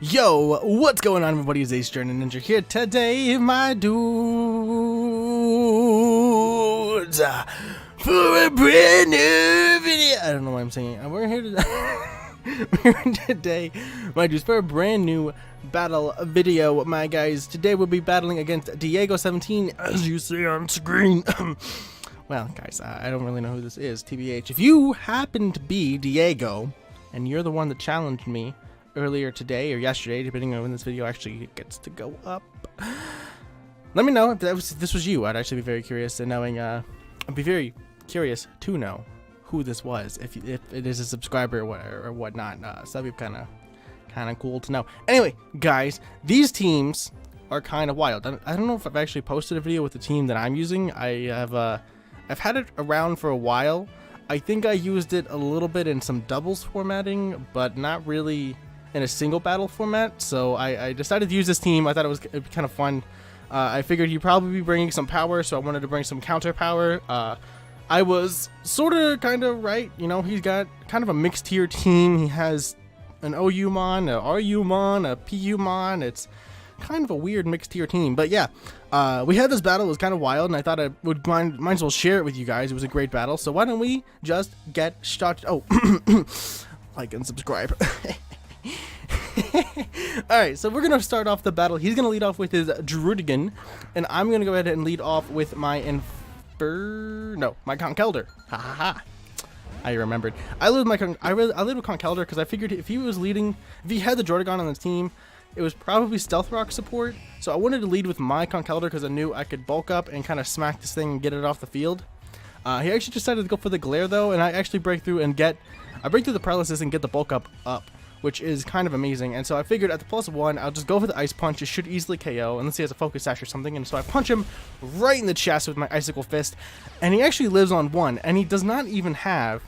Yo, what's going on, everybody? It's Ace Journey Ninja here today, my dudes, for a brand new video. I don't know why I'm singing. We're here today, my dudes, for a brand new battle video, my guys. Today we'll be battling against Diego17, as you see on screen. Well, guys, I don't really know who this is, TBH. If you happen to be Diego, and you're the one that challenged me earlier today or yesterday, depending on when this video actually gets to go up, let me know if this was you. I'd actually be very curious in knowing. I'd be very curious to know who this was, if it is a subscriber or whatnot. So that'd be kind of cool to know. Anyway, guys, these teams are kind of wild. I don't know if I've actually posted a video with the team that I'm using. I've had it around for a while. I think I used it a little bit in some doubles formatting, but not really in a single battle format. So I decided to use this team. I thought it'd be kind of fun. I figured he'd probably be bringing some power, so I wanted to bring some counter power. I was sort of kind of right. You know, he's got kind of a mixed tier team. He has an OU mon, a RU mon, a PU mon. It's kind of a weird mixed tier team. But yeah, we had this battle. It was kind of wild, and I thought I would might as well share it with you guys. It was a great battle. So why don't we just get started? Oh, like and subscribe. Alright, so we're gonna start off the battle. He's gonna lead off with his Druidigan, and I'm gonna go ahead and lead off with my my Conkelder. Ha ha ha. I remembered. I lead with Conkelder because I figured if he had the Druidigan on the team, it was probably Stealth Rock support. So I wanted to lead with my Conkelder because I knew I could bulk up and kind of smack this thing and get it off the field. He actually decided to go for the Glare though, and I actually break through the paralysis and get the bulk up, which is kind of amazing. And so I figured at the +1, I'll just go for the Ice Punch. It should easily KO, unless he has a Focus Sash or something. And so I punch him right in the chest with my Icicle Fist, and he actually lives on 1, and he does not even have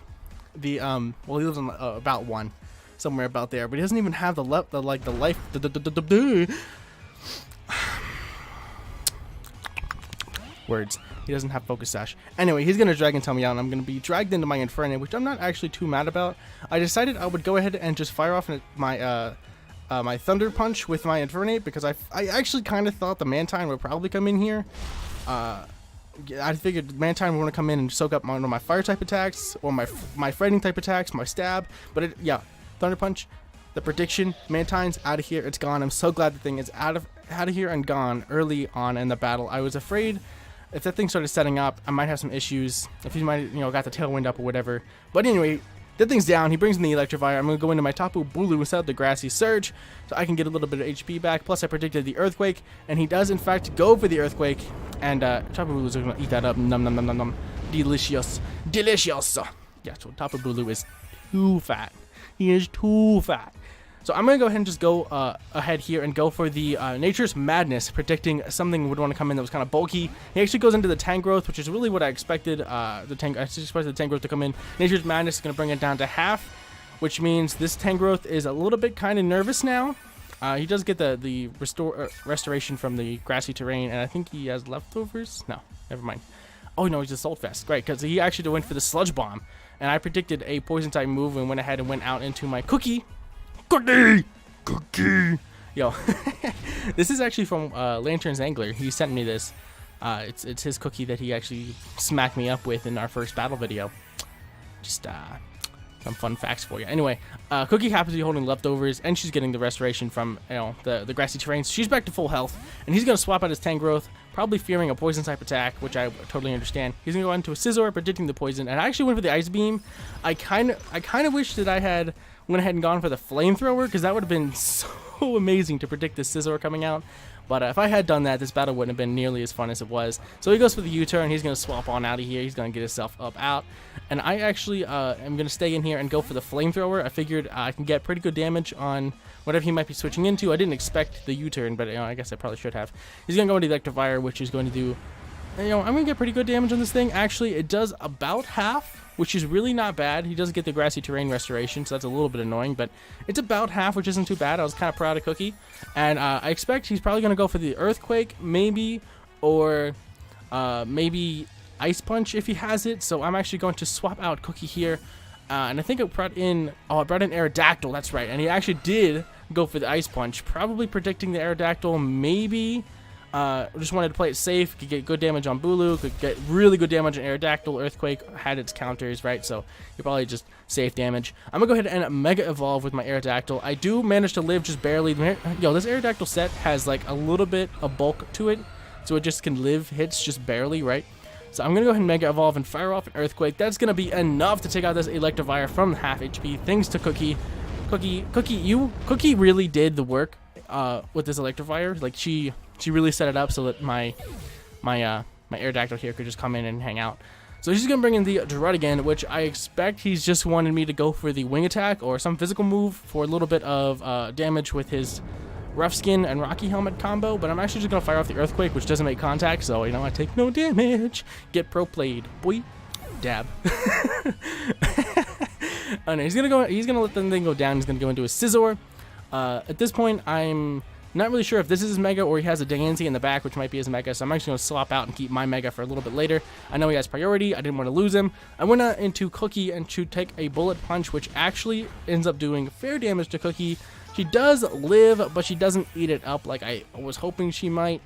the well, he lives on about 1, somewhere about there, but he doesn't even have the life. Words. He doesn't have Focus Sash. Anyway, he's gonna Dragon Tail me out, and I'm gonna be dragged into my Inferno, which I'm not actually too mad about. I decided I would go ahead and just fire off my my Thunder Punch with my Inferno because I actually kind of thought the Mantine would probably come in here. I figured Mantine would want to come in and soak up one of my Fire type attacks or my Fighting type attacks, my Stab. But yeah, Thunder Punch, the prediction, Mantine's out of here. It's gone. I'm so glad the thing is out of here and gone early on in the battle. I was afraid if that thing started setting up, I might have some issues. If he might, got the tailwind up or whatever. But anyway, that thing's down. He brings in the Electrify. I'm going to go into my Tapu Bulu instead of the Grassy Surge, so I can get a little bit of HP back. Plus, I predicted the Earthquake, and he does, in fact, go for the Earthquake. And Tapu Bulu's going to eat that up. Nom, nom, nom, nom, nom. Delicious. Delicious. Yeah, so Tapu Bulu is too fat. He is too fat. So I'm going to go ahead and just go ahead here and go for the Nature's Madness, predicting something would want to come in that was kind of bulky. He actually goes into the Tangrowth, which is really what I expected. I expected the Tangrowth to come in. Nature's Madness is going to bring it down to half, which means this Tangrowth is a little bit kind of nervous now. He does get the restoration from the grassy terrain, and I think he has leftovers. No, never mind. Oh, no, he's a Salt Fest. Great, because he actually went for the Sludge Bomb, and I predicted a Poison-type move and went ahead and went out into my Cookie. Yo, this is actually from Lantern's Angler. He sent me this. It's his cookie that he actually smacked me up with in our first battle video. Just some fun facts for you. Anyway, Cookie happens to be holding leftovers, and she's getting the restoration from the grassy terrain. So she's back to full health, and he's gonna swap out his Tangrowth, probably fearing a poison type attack, which I totally understand. He's gonna go into a Scizor, predicting the poison, and I actually went for the Ice Beam. I kind of wish that I had went ahead and gone for the Flamethrower, because that would have been so amazing to predict the Scizor coming out. But if I had done that, this battle wouldn't have been nearly as fun as it was. So he goes for the U-turn. He's going to swap on out of here. He's going to get himself up out. And I actually am going to stay in here and go for the Flamethrower. I figured I can get pretty good damage on whatever he might be switching into. I didn't expect the U-turn, but I guess I probably should have. He's going to go into the Electivire, which is going to do... I'm going to get pretty good damage on this thing. Actually, it does about half, which is really not bad. He does get the grassy terrain restoration, so that's a little bit annoying, but it's about half, which isn't too bad. I was kind of proud of Cookie. And I expect he's probably going to go for the Earthquake, maybe, or maybe Ice Punch if he has it. So I'm actually going to swap out Cookie here. And I think I brought in Aerodactyl, that's right. And he actually did go for the Ice Punch, probably predicting the Aerodactyl, maybe. Just wanted to play it safe, could get good damage on Bulu, could get really good damage on Aerodactyl. Earthquake had its counters, right? So you're probably just safe damage. I'm gonna go ahead and Mega Evolve with my Aerodactyl. I do manage to live just barely. Yo, this Aerodactyl set has like a little bit of bulk to it, so it just can live hits just barely, right? So I'm gonna go ahead and Mega Evolve and fire off an Earthquake. That's gonna be enough to take out this Electivire from half HP. Thanks to Cookie. Cookie really did the work with this Electivire. Like she really set it up so that my Aerodactyl here could just come in and hang out. So she's gonna bring in the Druddigan, which I expect he's just wanted me to go for the Wing Attack or some physical move for a little bit of damage with his Rough Skin and Rocky Helmet combo. But I'm actually just gonna fire off the Earthquake, which doesn't make contact, so I take no damage. Get pro played, boy. Dab. Oh, no, he's gonna let the thing go down. He's gonna go into a Scizor. At this point, I'm not really sure if this is his Mega or he has a Diancie in the back, which might be his Mega, so I'm actually going to swap out and keep my Mega for a little bit later. I know he has priority. I didn't want to lose him. I went into Cookie and to take a Bullet Punch, which actually ends up doing fair damage to Cookie. She does live, but she doesn't eat it up like I was hoping she might.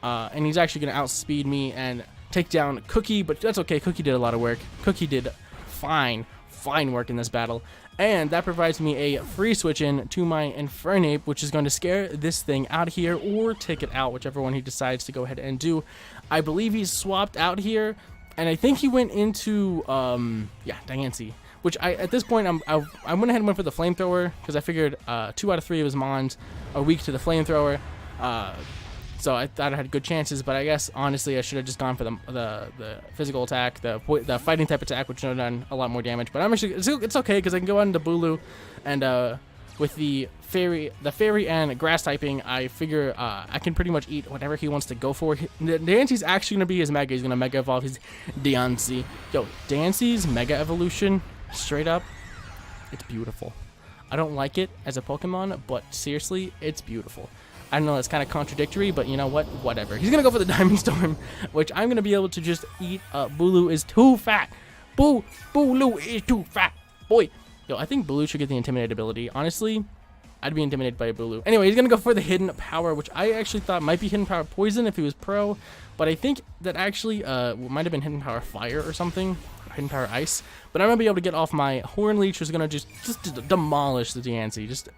And he's actually going to outspeed me and take down Cookie, but that's okay. Cookie did a lot of work. Cookie did fine work in this battle. And that provides me a free switch in to my Infernape, which is going to scare this thing out of here or take it out, whichever one he decides to go ahead and do. I believe he's swapped out here, and I think he went into, Diancie, which at this point, I went ahead and went for the Flamethrower, because I figured 2 out of 3 of his Mons are weak to the Flamethrower. So I thought I had good chances, but I guess honestly I should have just gone for the physical attack, the fighting type attack, which would have done a lot more damage. But I'm actually it's okay because I can go on to Bulu, and with the fairy and grass typing, I figure I can pretty much eat whatever he wants to go for. Diancie's actually gonna be his Mega. He's gonna Mega Evolve his Diancie. Yo, Diancie's Mega Evolution, straight up, it's beautiful. I don't like it as a Pokemon, but seriously, it's beautiful. I know that's kind of contradictory, but you know what? Whatever. He's going to go for the Diamond Storm, which I'm going to be able to just eat. Bulu is too fat. Bulu is too fat. Boy. Yo, I think Bulu should get the Intimidate ability. Honestly, I'd be intimidated by a Bulu. Anyway, he's going to go for the Hidden Power, which I actually thought might be Hidden Power Poison if he was pro, but I think that actually might have been Hidden Power Fire or something. Hidden Power Ice. But I'm going to be able to get off my Horn Leech, which is going to just demolish the Diancie. Just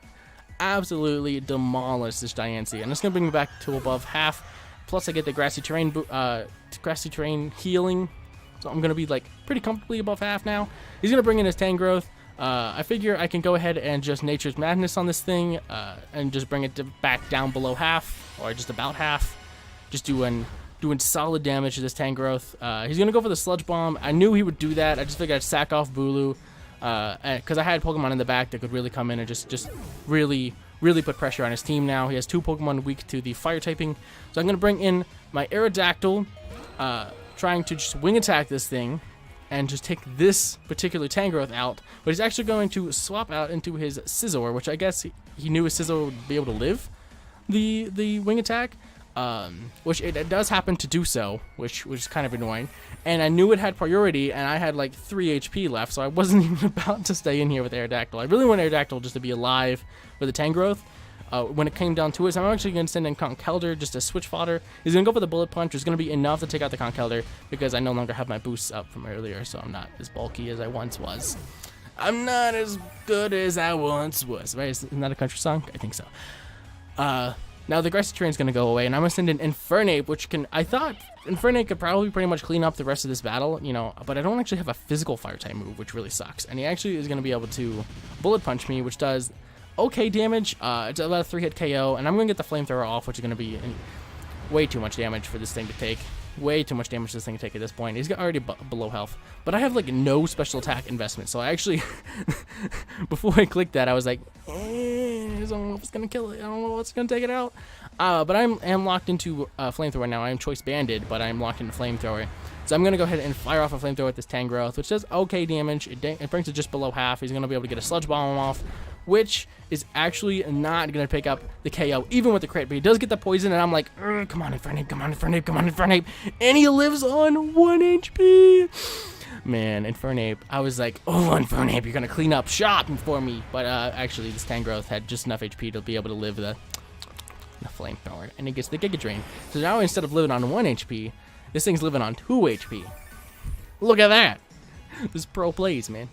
absolutely demolish this Diancie, and it's gonna bring me back to above half. Plus, I get the grassy terrain healing, so I'm gonna be like pretty comfortably above half now. He's gonna bring in his Tangrowth. I figure I can go ahead and just Nature's Madness on this thing, and just bring it back down below half, or just about half. Just doing solid damage to this Tangrowth. He's gonna go for the Sludge Bomb. I knew he would do that. I just figured I'd sack off Bulu. Because I had Pokemon in the back that could really come in and just really put pressure on his team now. He has 2 Pokemon weak to the fire typing. So I'm going to bring in my Aerodactyl, trying to just wing attack this thing and just take this particular Tangrowth out. But he's actually going to swap out into his Scizor, which I guess he knew his Scizor would be able to live the wing attack. Which it does happen to do so, which is kind of annoying. And I knew it had priority, and I had like 3 HP left, so I wasn't even about to stay in here with Aerodactyl. I really want Aerodactyl just to be alive with the Tangrowth. When it came down to it, so I'm actually going to send in Conkeldurr just as switch fodder. He's going to go for the Bullet Punch, which is going to be enough to take out the Conkeldurr, because I no longer have my boosts up from earlier, so I'm not as bulky as I once was. I'm not as good as I once was, right? Isn't that a country song? I think so. Now the Grassy Terrain's going to go away, and I'm going to send in Infernape, which I thought Infernape could probably pretty much clean up the rest of this battle, you know, but I don't actually have a physical fire type move, which really sucks. And he actually is going to be able to Bullet Punch me, which does okay damage. It's about a 3-hit KO, and I'm going to get the Flamethrower off, which is going to be way too much damage for this thing to take. Way too much damage for this thing to take at this point. He's already below health, but I have like no special attack investment, so I actually, before I clicked that, I was like, I don't know if it's gonna kill it. I don't know what's gonna take it out. But I am locked into Flamethrower now. I am Choice Banded, but I'm locked into Flamethrower. So I'm gonna go ahead and fire off a Flamethrower with this Tangrowth, which does okay damage. It brings it just below half. He's gonna be able to get a Sludge Bomb off, which is actually not gonna pick up the KO, even with the crit. But he does get the poison, and I'm like, come on, Infernape, come on, Infernape, come on, Infernape, and he lives on 1 HP. Man, Infernape. I was like, oh, Infernape, you're gonna clean up shop for me. But actually, this Tangrowth had just enough HP to be able to live the Flamethrower, and it gets the Giga Drain. So now instead of living on 1 HP, this thing's living on 2 HP. Look at that. This pro plays, man.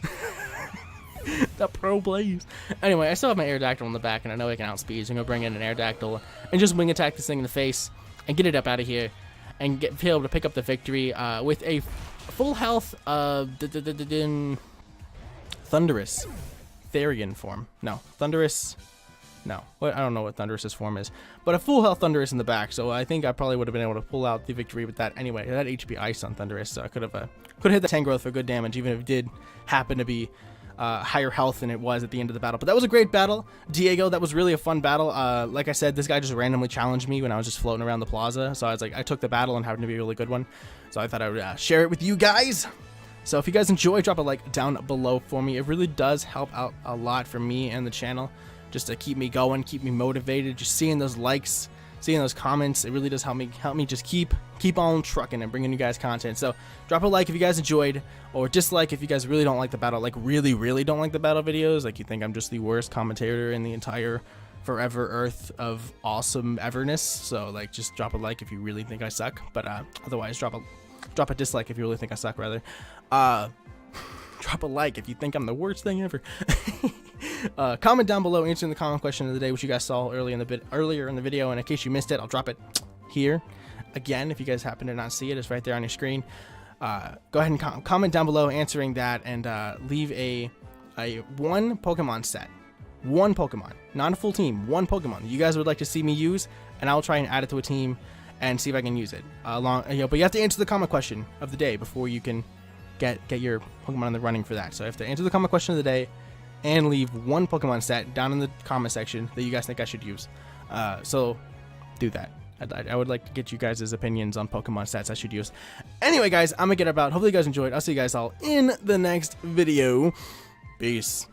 The pro plays. Anyway, I still have my Aerodactyl in the back, and I know I can outspeed, so I'm gonna bring in an Aerodactyl and just wing attack this thing in the face and get it up out of here and be able to pick up the victory with a full health Thundurus Therian form. No, Thundurus. No, I don't know what Thundurus's form is, but a full health Thundurus in the back. So I think I probably would have been able to pull out the victory with that. Anyway, that HP Ice on Thundurus, so I could have hit the Tangrowth for good damage, even if it did happen to be higher health than it was at the end of the battle. But that was a great battle, Diego. That was really a fun battle. Like I said, this guy just randomly challenged me when I was just floating around the plaza. So I was like, I took the battle and happened to be a really good one. So I thought I would share it with you guys. So if you guys enjoy, drop a like down below for me. It really does help out a lot for me and the channel, just to keep me going, keep me motivated. Just seeing those likes, seeing those comments, it really does help me just keep on trucking and bringing you guys content. So drop a like if you guys enjoyed, or dislike if you guys really don't like the battle, like really don't like the battle videos, like you think I'm just the worst commentator in the entire forever earth of awesome everness. So like, just drop a like if you really think I suck, but otherwise drop a dislike if you really think I suck, rather. Drop a like if you think I'm the worst thing ever. Comment down below answering the common question of the day, which you guys saw earlier in the video, and in case you missed it, I'll drop it here again. If you guys happen to not see it, it's right there on your screen. Go ahead and comment down below answering that, and leave a one Pokemon set, one Pokemon, not a full team, one Pokemon you guys would like to see me use, and I'll try and add it to a team and see if I can use it. But you have to answer the comment question of the day before you can get your Pokemon in the running for that. So I have to answer the comment question of the day and leave one Pokemon set down in the comment section that you guys think I should use. So do that. I would like to get you guys' opinions on Pokemon sets I should use. Anyway, guys, I'm gonna get about. Hopefully you guys enjoyed. I'll see you guys all in the next video. Peace.